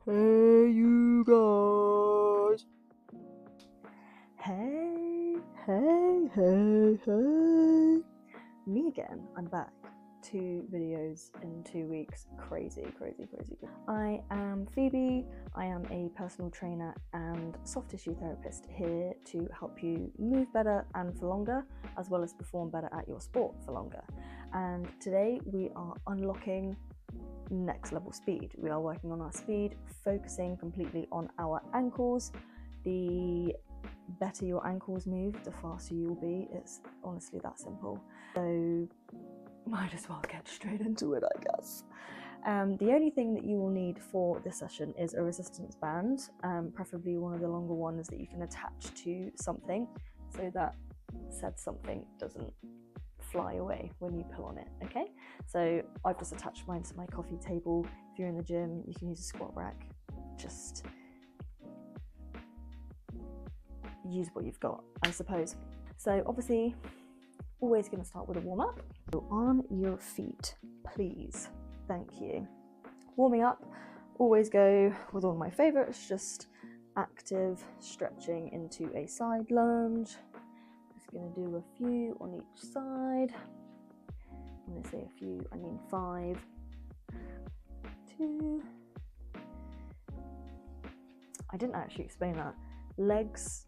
Hey you guys. Hey. Me again, I'm back. 2 videos in 2 weeks. Crazy. I am Phoebe. I am a personal trainer and soft tissue therapist here to help you move better and for longer, as well as perform better at your sport for longer. And today we are unlocking next level speed. We are working on our speed, focusing completely on our ankles. The better your ankles move, the faster you will be. It's honestly that simple. So might as well get straight into it, I guess. The only thing that you will need for this session is a resistance band, preferably one of the longer ones that you can attach to something so that said something doesn't fly away when you pull on it. Okay, so I've just attached mine to my coffee table. If you're in the gym, you can use a squat rack. Just use what you've got, I suppose. So obviously, always going to start with a warm up. So on your feet, please. Thank you. Warming up, always go with one of my favorites, just active stretching into a side lunge. Just going to do a few on each side. When I say a few, I mean 5, 2. I didn't actually explain that. Legs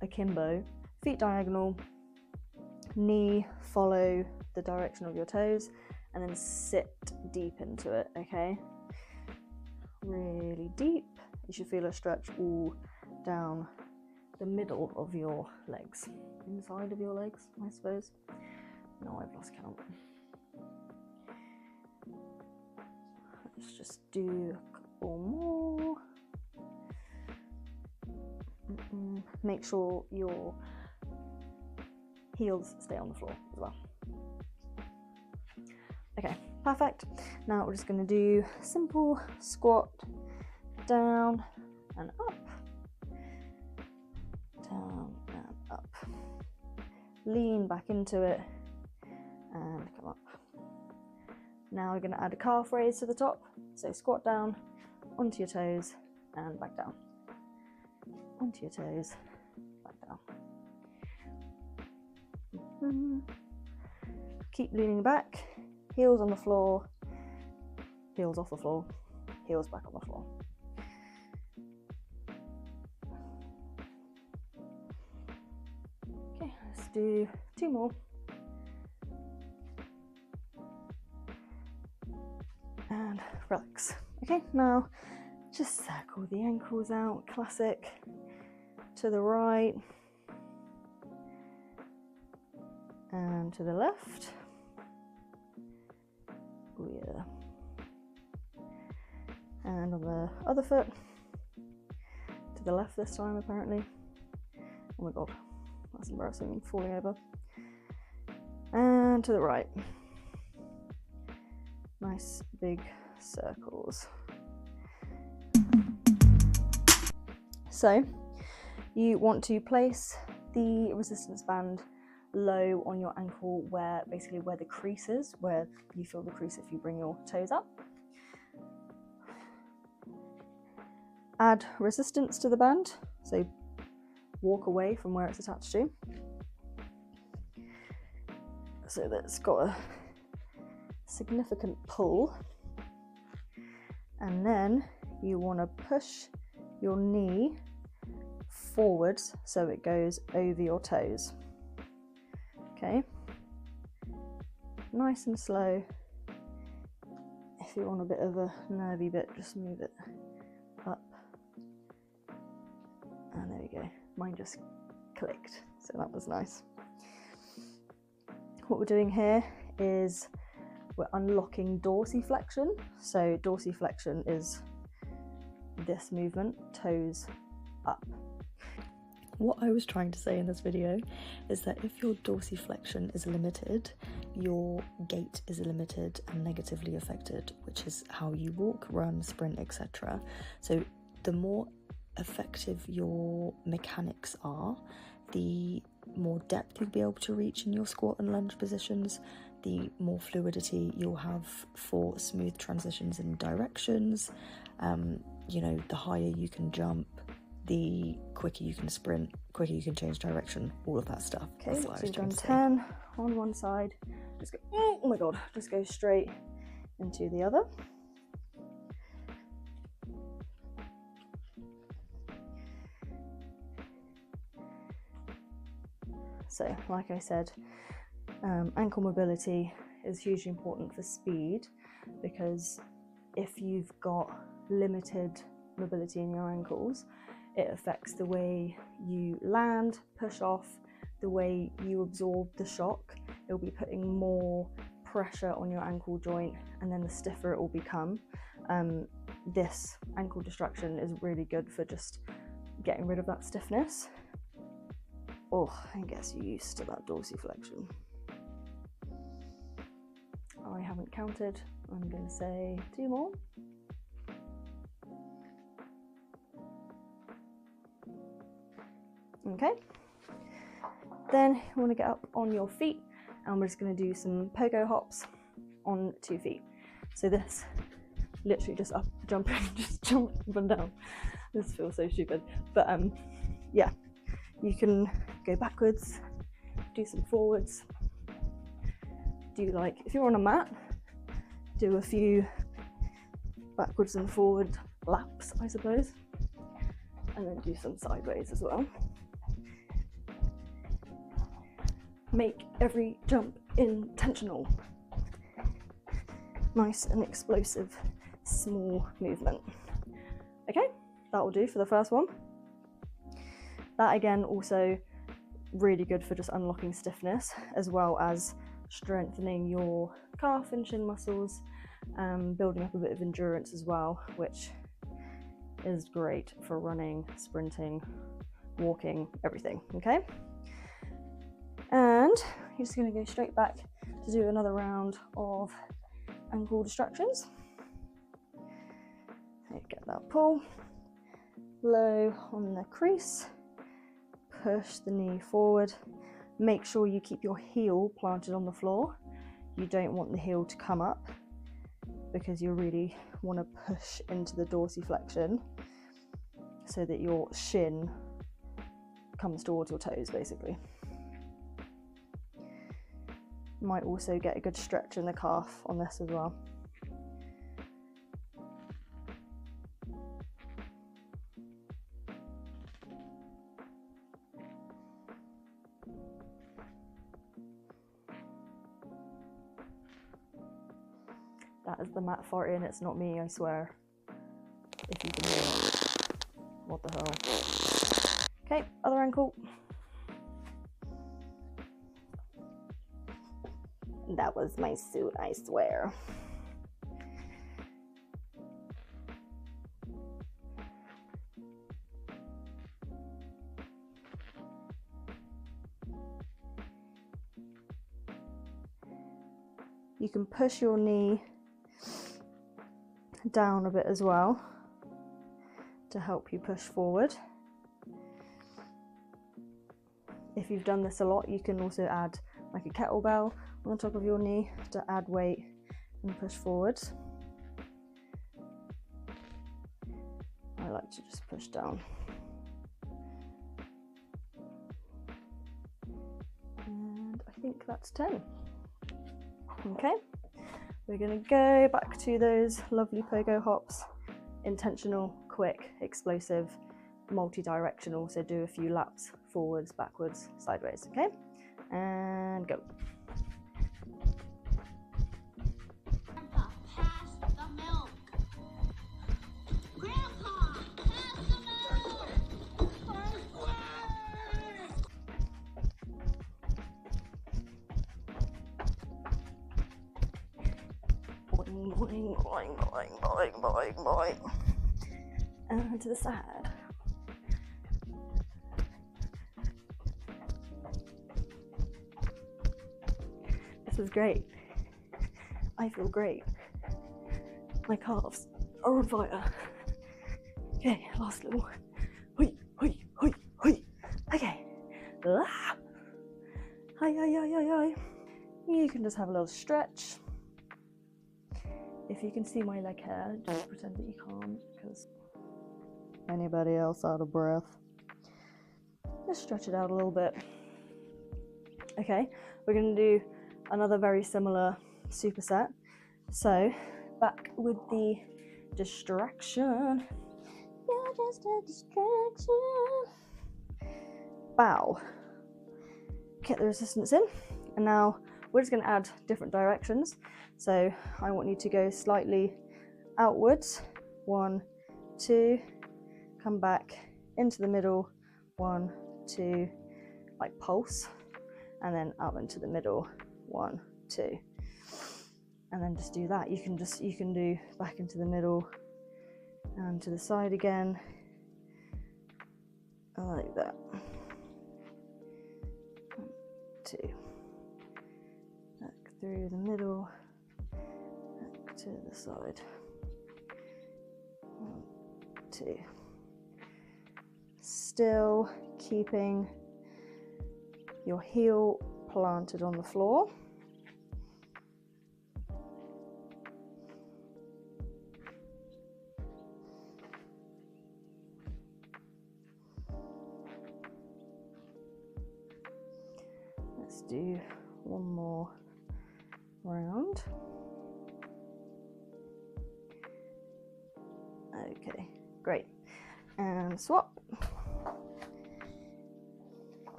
akimbo, feet diagonal, knee follow the direction of your toes, and then sit deep into it, okay? Really deep. You should feel a stretch all down the middle of your legs, inside of your legs, I suppose. No, I've lost count. Let's just do a couple more. Make sure your heels stay on the floor as well. Okay, perfect. Now we're just going to do simple squat, down and up, down and up. Lean back into it and come up. Now we're going to add a calf raise to the top. So squat down, onto your toes and back down. Onto your toes, back down. Keep leaning back, heels on the floor, heels off the floor, heels back on the floor. Okay, let's do 2 more. And relax. Okay, now just circle the ankles out, classic. To the right and to the left. Oh yeah. And on the other foot. To the left this time, apparently. Oh my god, that's embarrassing, I'm falling over. And to the right. Nice big circles. So you want to place the resistance band low on your ankle, where the crease is, where you feel the crease if you bring your toes up. Add resistance to the band, so walk away from where it's attached to, so that it's got a significant pull. And then you want to push your knee forwards so it goes over your toes. Okay, nice and slow. If you want a bit of a nervy bit, just move it up. And there we go. Mine just clicked, so that was nice. What we're doing here is we're unlocking dorsiflexion. So dorsiflexion is this movement, toes up. What I was trying to say in this video is that if your dorsiflexion is limited, your gait is limited and negatively affected, which is how you walk, run, sprint, etc. So the more effective your mechanics are, the more depth you'll be able to reach in your squat and lunge positions, the more fluidity you'll have for smooth transitions and directions. You know, the higher you can jump, the quicker you can sprint, quicker you can change direction, all of that stuff. Okay, so we've done 10 on one side. Just go, oh my god, just go straight into the other. So, like I said, ankle mobility is hugely important for speed, because if you've got limited mobility in your ankles, it affects the way you land, push off, the way you absorb the shock. It'll be putting more pressure on your ankle joint, and then the stiffer it will become. This ankle distraction is really good for just getting rid of that stiffness. Oh, and gets you used to that dorsiflexion. I haven't counted. I'm going to say 2 more. Okay. Then you want to get up on your feet, and we're just going to do some pogo hops on 2 feet. So this, literally just up, jumping, just jump up and down. This feels so stupid, but yeah. You can go backwards, do some forwards, do, like, if you're on a mat, do a few backwards and forward laps, I suppose, and then do some sideways as well. Make every jump intentional. Nice and explosive, small movement. Okay, that will do for the first one. That again, also really good for just unlocking stiffness, as well as strengthening your calf and shin muscles, building up a bit of endurance as well, which is great for running, sprinting, walking, everything, okay? And you're just gonna go straight back to do another round of ankle distractions. Okay, get that pull, low on the crease, push the knee forward. Make sure you keep your heel planted on the floor. You don't want the heel to come up, because you really want to push into the dorsiflexion so that your shin comes towards your toes, basically. Might also get a good stretch in the calf on this as well. That is the mat farting, it's not me, I swear. If you can hear it. What the hell? Okay, other ankle. That was my suit, I swear. You can push your knee down a bit as well to help you push forward. If you've done this a lot, you can also add like a kettlebell on top of your knee to add weight and push forward. I like to just push down. And I think that's 10. Okay, we're gonna go back to those lovely pogo hops. Intentional, quick, explosive, multi-directional, so do a few laps, forwards, backwards, sideways, okay? And go. Grandpa, pass the milk. Grandpa, pass the milk. Boing, boing, boing, boing, boing, boing, boing. And to the side. This is great. I feel great. My calves are on fire. Okay, last little. Hoi, hoi, hoi, hoi. Okay. Ah. Hi, hi, hi, hi, hi. you can just have a little stretch. If you can see my leg hair, just pretend that you can't, because anybody else out of breath? Just stretch it out a little bit. Okay, we're going to do another very similar superset. So, back with the distraction. You're just a distraction. Bow. Get the resistance in, and now we're just going to add different directions. So I want you to go slightly outwards, 1, 2, come back into the middle, 1, 2, like pulse, and then up into the middle, 1, 2, and then just do that. You can do back into the middle and to the side again, like that. 1, 2, back through the middle, back to the side. 1, 2. Still keeping your heel planted on the floor. Let's do one more round. Okay, great. And swap.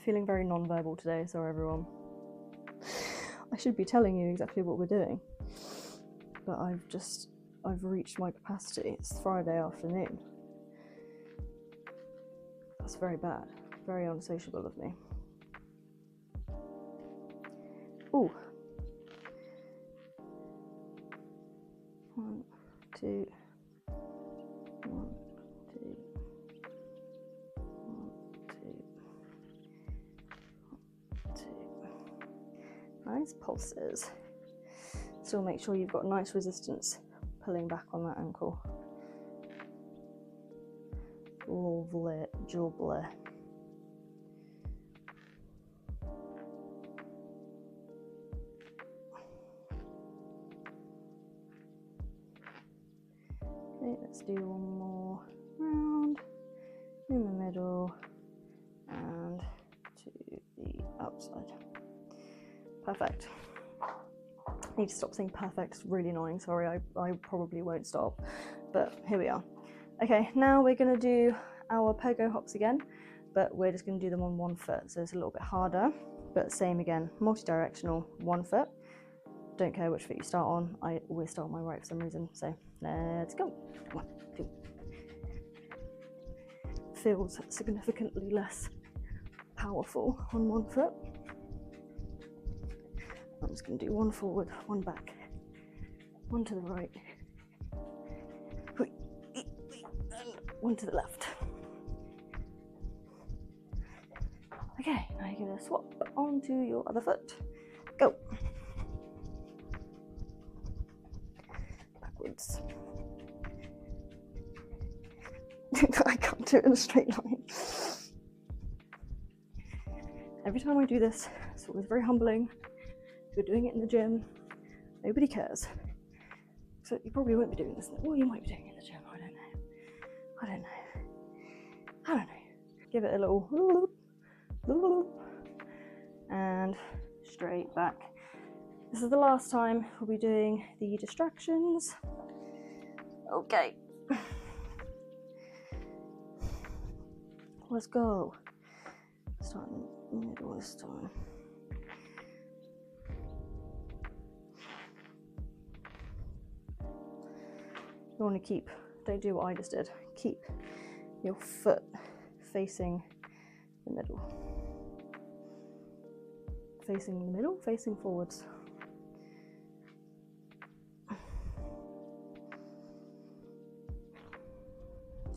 Feeling very non-verbal today, sorry everyone. I should be telling you exactly what we're doing, but I've reached my capacity. It's Friday afternoon. That's very bad, very unsociable of me. Ooh. 1, 2, 1, 2, 1, 2, 2. Nice pulses. Still make sure you've got nice resistance pulling back on that ankle. Lovely jubbly. Okay, let's do one more round in the middle and to the outside. Perfect. I need to stop saying perfect, it's really annoying, sorry, I probably won't stop, but here we are. Okay, now we're going to do our pogo hops again, but we're just going to do them on one foot, so it's a little bit harder, but same again, multi-directional, one foot. Don't care which foot you start on, I always start on my right for some reason, so let's go. 1, 2. Feels significantly less powerful on one foot. I'm just going to do one forward, one back, one to the right, and one to the left. Okay, now you're going to swap onto your other foot. Go. Backwards. I can't do it in a straight line. Every time I do this, it's always very humbling. If you're doing it in the gym, nobody cares. So you probably won't be doing this. Well, you might be doing it in the gym. I don't know. Give it a little loop, and straight back. This is the last time we'll be doing the distractions. Okay. Let's go. Starting in the middle this time. You want to don't do what I just did, keep your foot facing the middle. Facing the middle, facing forwards. So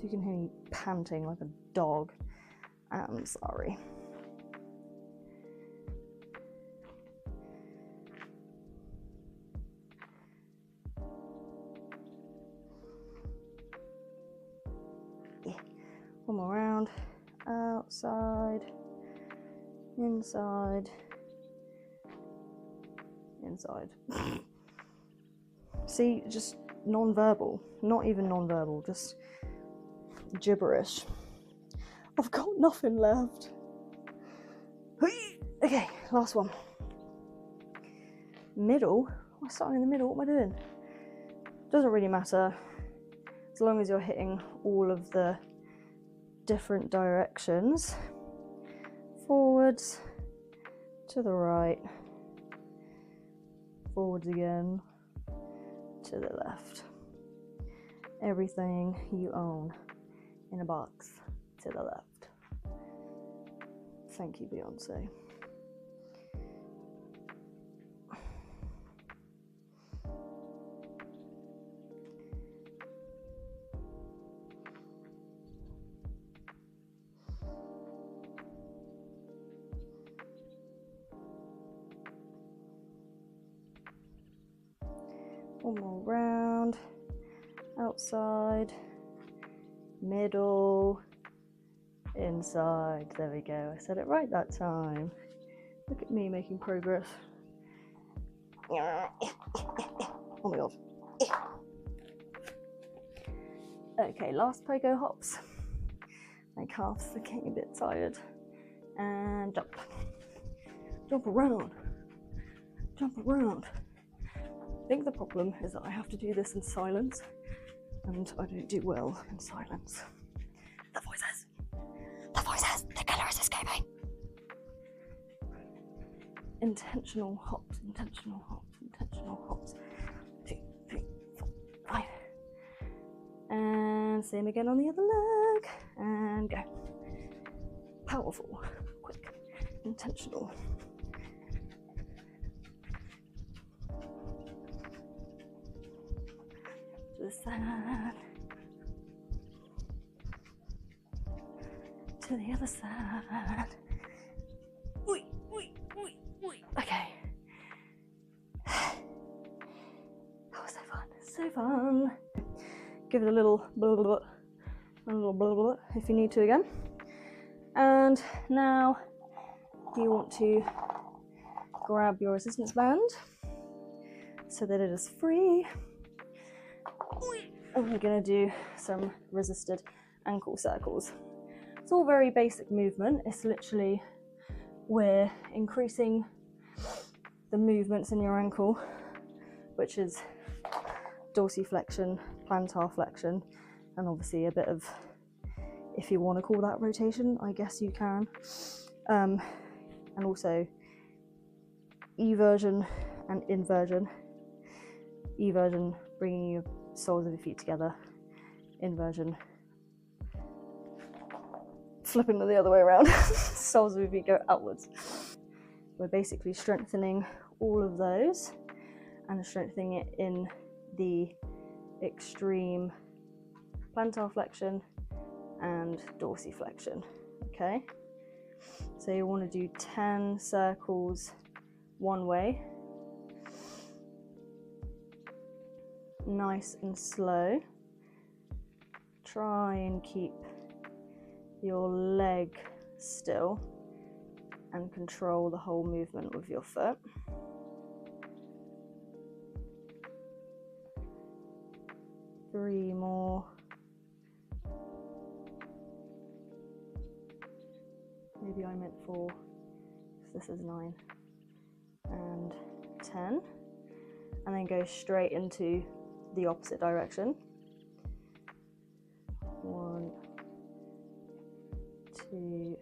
you can hear me panting like a dog. I'm sorry. One more round, outside, inside, inside. See, just non-verbal, not even non-verbal, just gibberish. I've got nothing left. Okay, last one. Middle? I'm starting in the middle, what am I doing? Doesn't really matter, as long as you're hitting all of the different directions. Forwards, to the right, forwards again, to the left. Everything you own in a box to the left. Thank you, Beyonce. One more round, outside, middle, inside. There we go, I said it right that time. Look at me making progress. Oh my god. Okay, last pogo hops. My calves are getting a bit tired. And jump. Jump around. Jump around. I think the problem is that I have to do this in silence, and I don't do well in silence. The voices! The voices! The killer is escaping! Intentional hops, intentional hops, intentional hops. 2, 3, 4, 5. And same again on the other leg. And go. Powerful, quick, intentional. To the side, to the other side. Oi, oi, oi, oi. Okay. That was so fun, so fun. Give it a little blah, blah, blah, a little blah, blah, blah, if you need to again. And now you want to grab your resistance band so that it is free. And we're going to do some resisted ankle circles. It's all very basic movement. It's literally we're increasing the movements in your ankle, which is dorsiflexion, plantar flexion, and obviously a bit of, if you want to call that rotation, I guess you can. And also eversion and inversion. Eversion, bringing your soles of your feet together. Inversion, flipping them the other way around. Soles of your feet go outwards. We're basically strengthening all of those and strengthening it in the extreme plantar flexion and dorsiflexion. Okay, so you want to do 10 circles one way, nice and slow. Try and keep your leg still and control the whole movement with your foot. Three more. Maybe I meant 4, because this is 9. And 10. And then go straight into the opposite direction. 1, 2,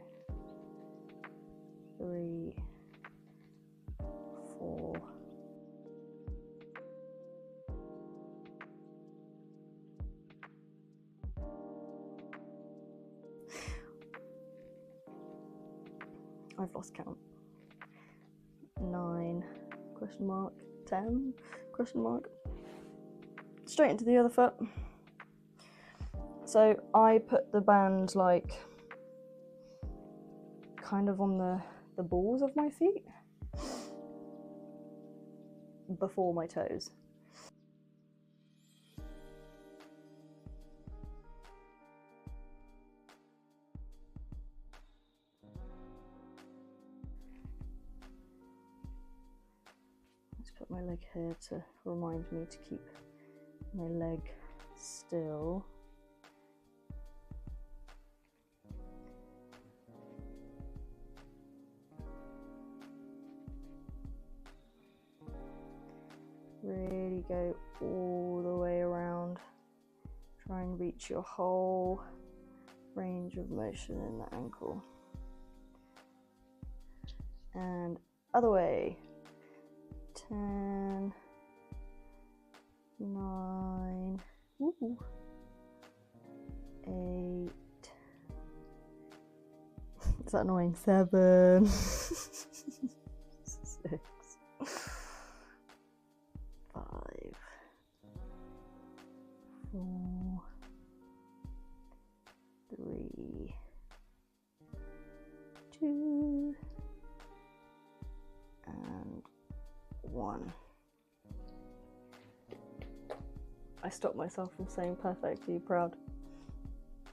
3, 4. I've lost count. 9, question mark, 10, question mark. Straight into the other foot. So I put the band like kind of on the balls of my feet before my toes. my leg here to remind me to keep my leg still. Really go all the way around. Try and reach your whole range of motion in the ankle. And other way. 10, 9, ooh, 8. Is that annoying? 7, 6, 5, 4, 3, 2, and 1. I stopped myself from saying perfect. Are you proud?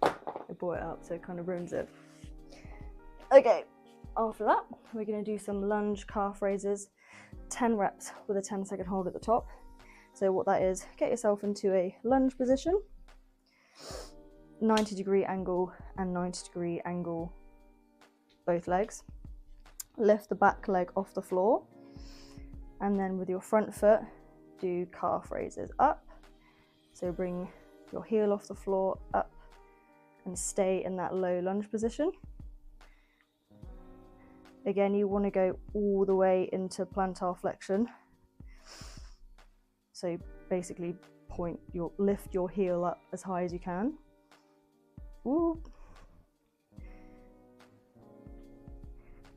I brought it up, so it kind of ruins it. Okay, after that, we're going to do some lunge calf raises, 10 reps with a 10-second hold at the top. So what that is, get yourself into a lunge position, 90-degree angle and 90-degree angle both legs. Lift the back leg off the floor, and then with your front foot, do calf raises up. So bring your heel off the floor up and stay in that low lunge position. Again, you want to go all the way into plantar flexion. So basically lift your heel up as high as you can. Ooh.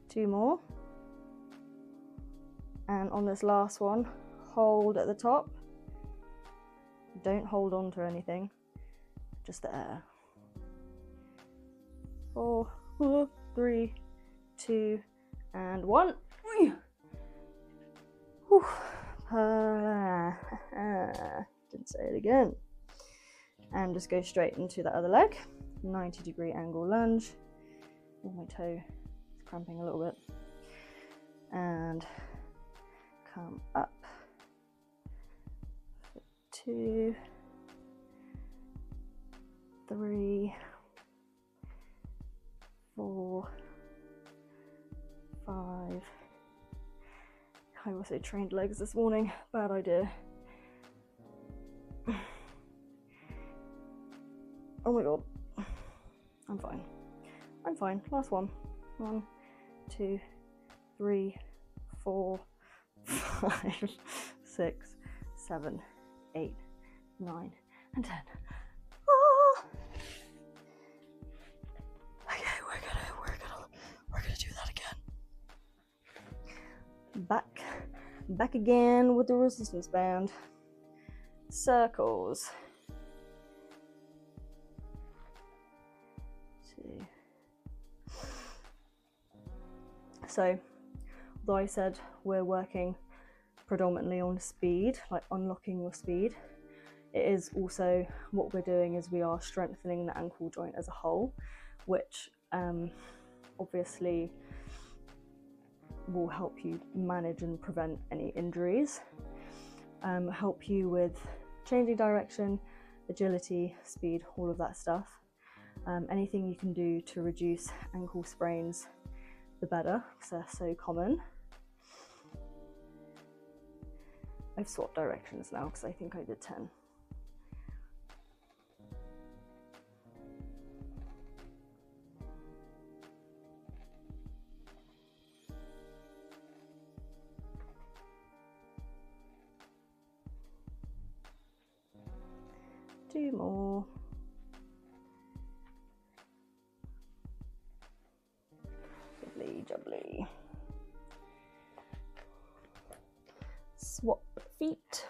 2 more. And on this last one, hold at the top. Don't hold on to anything, just the air. 4, 3, 2, and 1. Whew. Didn't say it again. And just go straight into the other leg. 90-degree angle lunge. Oh, my toe is cramping a little bit. And come up. 2, 3, 4, 5. I also trained legs this morning. Bad idea. Oh my god. I'm fine. I'm fine. Last one. 1, 2, 3, 4, 5, 6, 7, 8, 9, and 10. Ah! Okay, we're gonna do that again. Back again with the resistance band. Circles. 2. So, although I said we're working predominantly on speed, like unlocking your speed, it is also what we're doing is we are strengthening the ankle joint as a whole, which obviously will help you manage and prevent any injuries, help you with changing direction, agility, speed, all of that stuff. Anything you can do to reduce ankle sprains, the better, because they're so common. I've swapped directions now because I think I did 10. Two more. Jubbly, jubbly. Swap feet.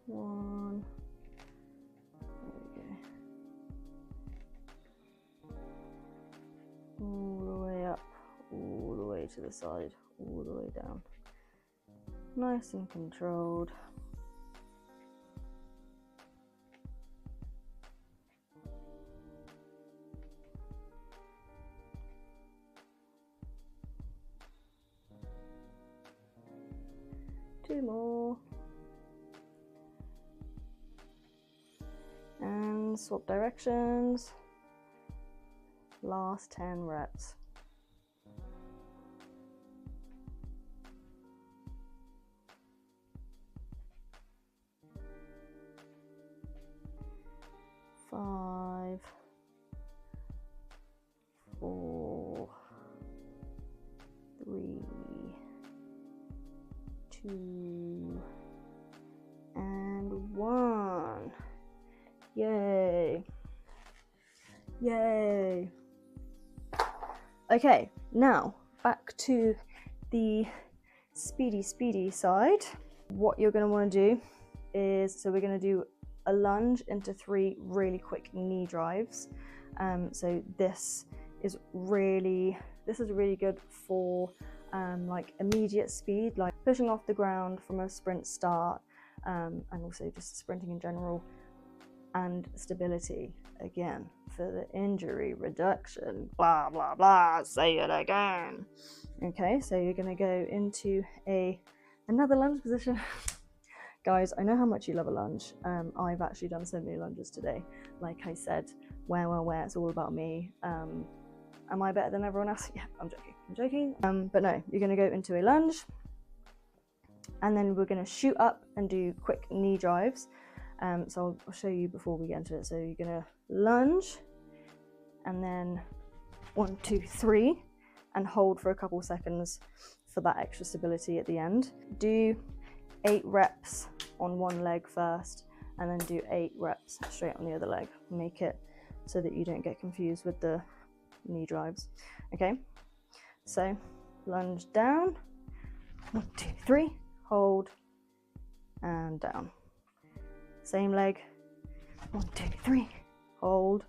1. There we go. All the way up, all the way to the side, all the way down. Nice and controlled. 2 more. And swap directions. Last 10 reps. Five, 4, 3, 2, and 1. Yay! Yay! Okay, now back to the speedy side. What you're going to want to do is, so we're going to do a lunge into 3 really quick knee drives. So this is really good for like immediate speed, like pushing off the ground from a sprint start, and also just sprinting in general, and stability again for the injury reduction. Blah blah blah. Say it again. Okay, so you're going to go into another lunge position. Guys, I know how much you love a lunge. I've actually done so many lunges today. Like I said, where, it's all about me. Am I better than everyone else? Yeah, I'm joking. But no, you're gonna go into a lunge, and then we're gonna shoot up and do quick knee drives. So I'll show you before we get into it. So you're gonna lunge, and then 1, 2, 3, and hold for a couple seconds for that extra stability at the end. Do 8 reps on one leg first, and then do 8 reps straight on the other leg. Make it so that you don't get confused with the knee drives. Okay, so lunge down, 1, 2, 3, hold, and down. Same leg, 1, 2, 3, hold.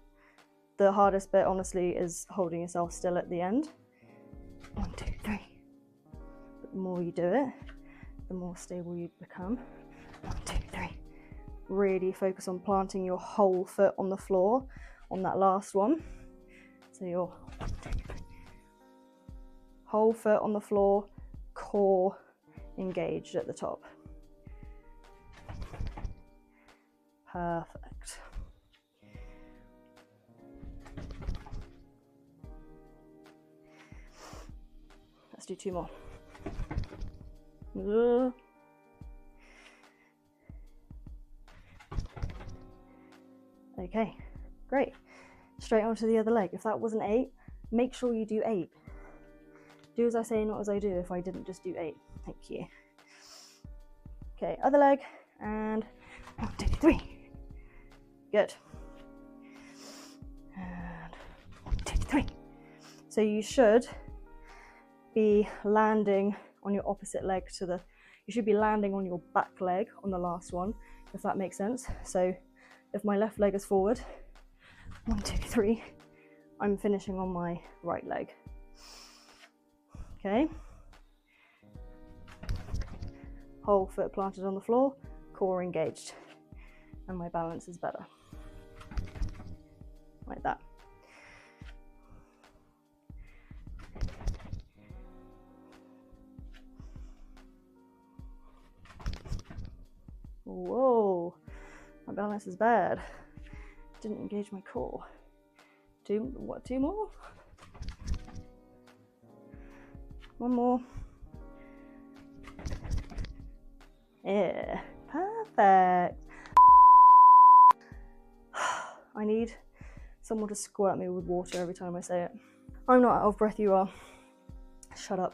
The hardest bit, honestly, is holding yourself still at the end. 1, 2, 3. But the more you do it, the more stable you become. 1, 2, 3. Really focus on planting your whole foot on the floor on that last one. So your 1, 2, 3. Whole foot on the floor, core engaged at the top. Perfect. Let's do 2 more. Okay, great. Straight onto the other leg. If that wasn't 8, make sure you do 8. Do as I say, not as I do. If I didn't just do 8, thank you. Okay, other leg, and 1, 2, 3. Good. And 1, 2, 3. So you should be landing on your opposite leg you should be landing on your back leg on the last one, if that makes sense. So if my left leg is forward, 1, 2, 3, I'm finishing on my right leg. Okay. Whole foot planted on the floor, core engaged, and my balance is better. Like that. Whoa, my balance is bad. Didn't engage my core. 2 more? 1 more. Yeah, perfect. I need someone to squirt me with water every time I say it. I'm not out of breath, you are. Shut up.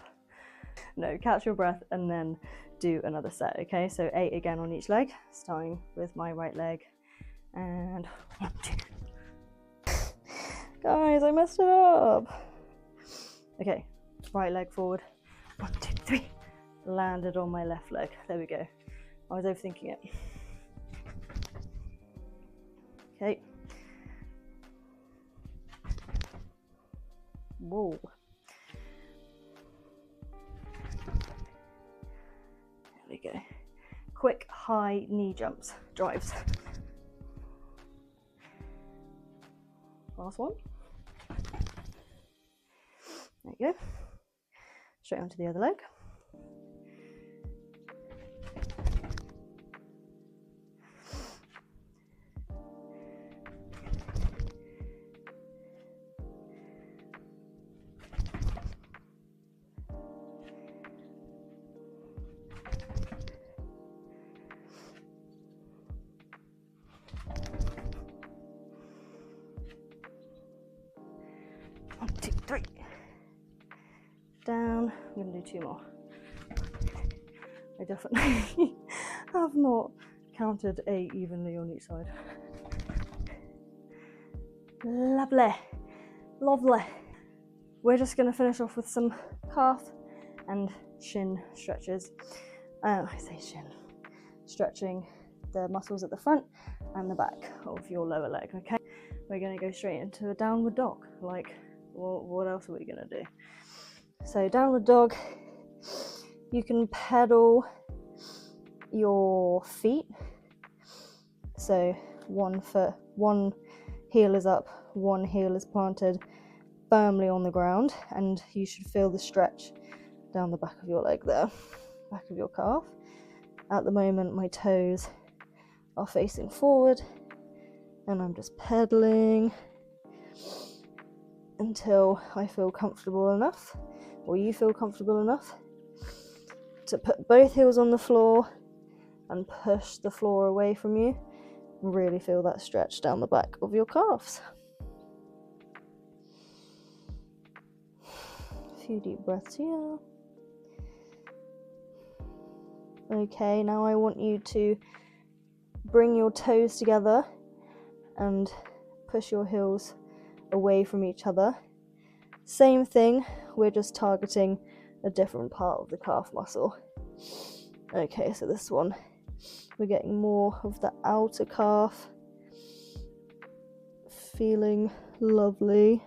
No, catch your breath and then do another set, okay? So 8 again on each leg, starting with my right leg. And 1, 2. Guys, I messed it up. Okay, right leg forward. 1, 2, 3. Landed on my left leg. There we go. I was overthinking it. Okay. Whoa. There we go. Quick high knee jumps, drives. Last one. There you go. Straight onto the other leg. 3. Down. I'm going to do 2 more. I definitely have not counted 8 evenly on each side. Lovely. Lovely. We're just going to finish off with some calf and shin stretches. I say shin. Stretching the muscles at the front and the back of your lower leg, okay? We're going to go straight into a downward dog. Like, what else are we going to do? So downward dog, you can pedal your feet. So one foot, one heel is up, one heel is planted firmly on the ground, and you should feel the stretch down the back of your leg there, back of your calf. At the moment, my toes are facing forward, and I'm just pedaling until I feel comfortable enough, or you feel comfortable enough, to put both heels on the floor and push the floor away from you. Really feel that stretch down the back of your calves. A few deep breaths here. Okay, now I want you to bring your toes together and push your heels away from each other. Same thing, we're just targeting a different part of the calf muscle. Okay, so this one, we're getting more of the outer calf. Feeling lovely.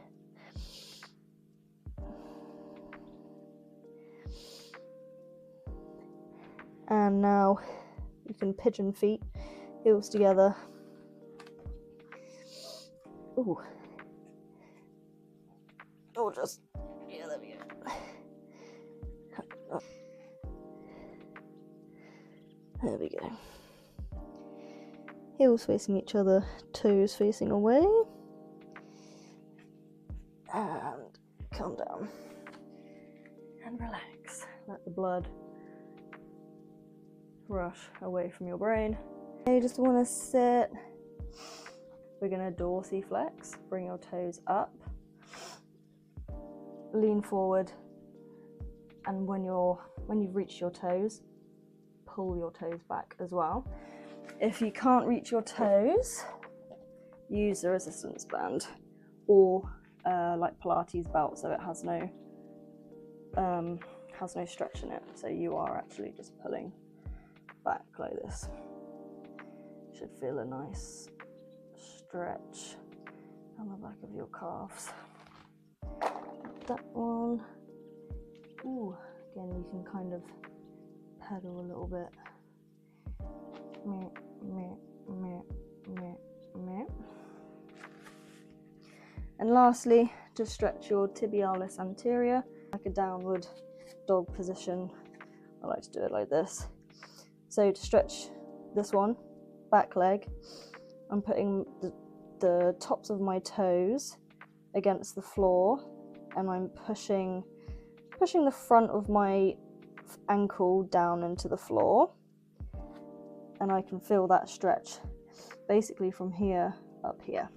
And now you can pigeon feet, heels together. Ooh. Or just, yeah, there we go. There we go. Heels facing each other, toes facing away. And calm down. And relax. Let the blood rush away from your brain. You just want to sit. We're going to dorsiflex. Bring your toes up. Lean forward. And when you've reached your toes, pull your toes back as well. If you can't reach your toes, use the resistance band or like Pilates belt, so it has no stretch in it. So you are actually just pulling back like this. Should feel a nice stretch on the back of your calves. That one. Ooh, again, you can kind of pedal a little bit. And lastly, just stretch your tibialis anterior, like a downward dog position. I like to do it like this. So to stretch this one, back leg, I'm putting the tops of my toes against the floor, and I'm pushing the front of my ankle down into the floor, and I can feel that stretch basically from here up here.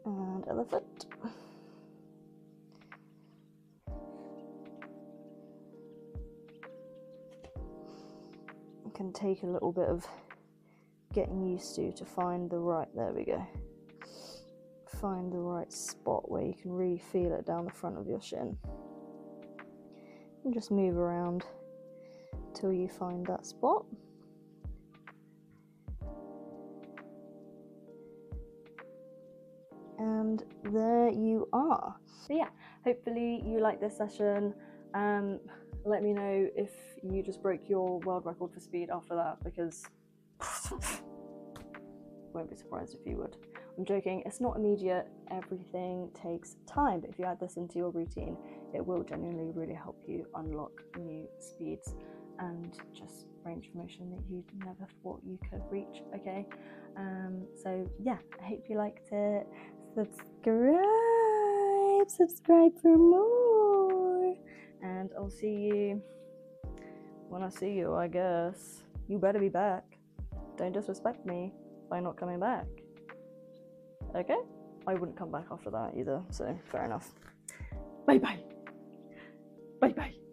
And other foot. It can take a little bit of getting used to find the right, there we go, find the right spot where you can really feel it down the front of your shin. And just move around till you find that spot. And there you are. So yeah, hopefully you like this session. Let me know if you just broke your world record for speed after that, because won't be surprised if you would. I'm joking, it's not immediate, everything takes time, but if you add this into your routine, it will genuinely really help you unlock new speeds and just range of motion that you never thought you could reach, okay? So yeah, I hope you liked it. Subscribe for more, and and I'll see you when I see you, I guess. You better be back. Don't disrespect me by not coming back. Okay? I wouldn't come back after that either, so fair enough. Bye bye. Bye bye.